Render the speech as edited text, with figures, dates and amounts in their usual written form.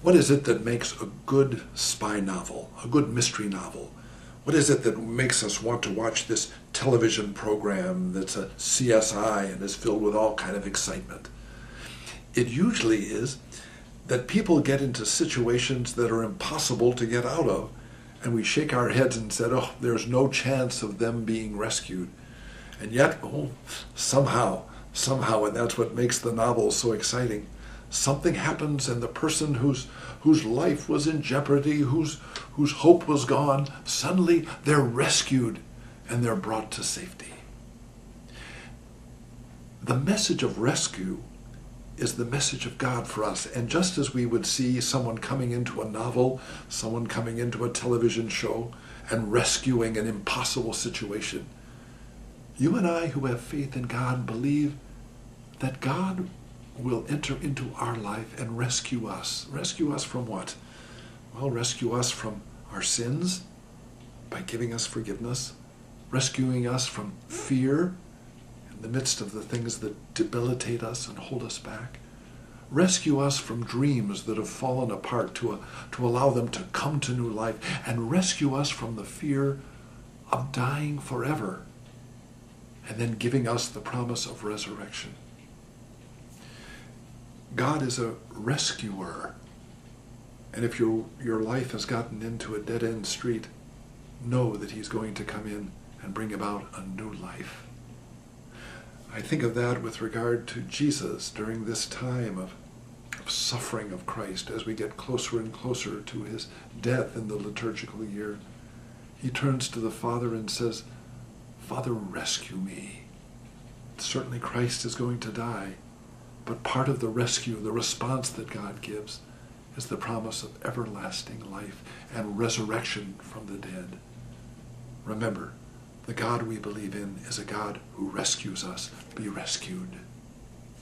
What is it that makes a good spy novel, a good mystery novel? What is it that makes us want to watch this television program that's a CSI and is filled with all kind of excitement? It usually is that people get into situations that are impossible to get out of, and we shake our heads and said, oh, there's no chance of them being rescued. And yet, somehow, and that's what makes the novel so exciting, something happens, and the person whose life was in jeopardy, whose hope was gone, suddenly they're rescued and they're brought to safety. The message of rescue is the message of God for us. And just as we would see someone coming into a novel, someone coming into a television show and rescuing an impossible situation, you and I who have faith in God believe that God will enter into our life and rescue us. Rescue us from what? Well, rescue us from our sins by giving us forgiveness, rescuing us from fear in the midst of the things that debilitate us and hold us back, rescue us from dreams that have fallen apart to allow them to come to new life, and rescue us from the fear of dying forever, and then giving us the promise of resurrection. God is a rescuer. And if your life has gotten into a dead-end street, know that he's going to come in and bring about a new life. I think of that with regard to Jesus during this time of suffering of Christ as we get closer and closer to his death in the liturgical year. He turns to the Father and says, Father, rescue me. Certainly Christ is going to die. But part of the rescue, the response that God gives, is the promise of everlasting life and resurrection from the dead. Remember, the God we believe in is a God who rescues us. Be rescued.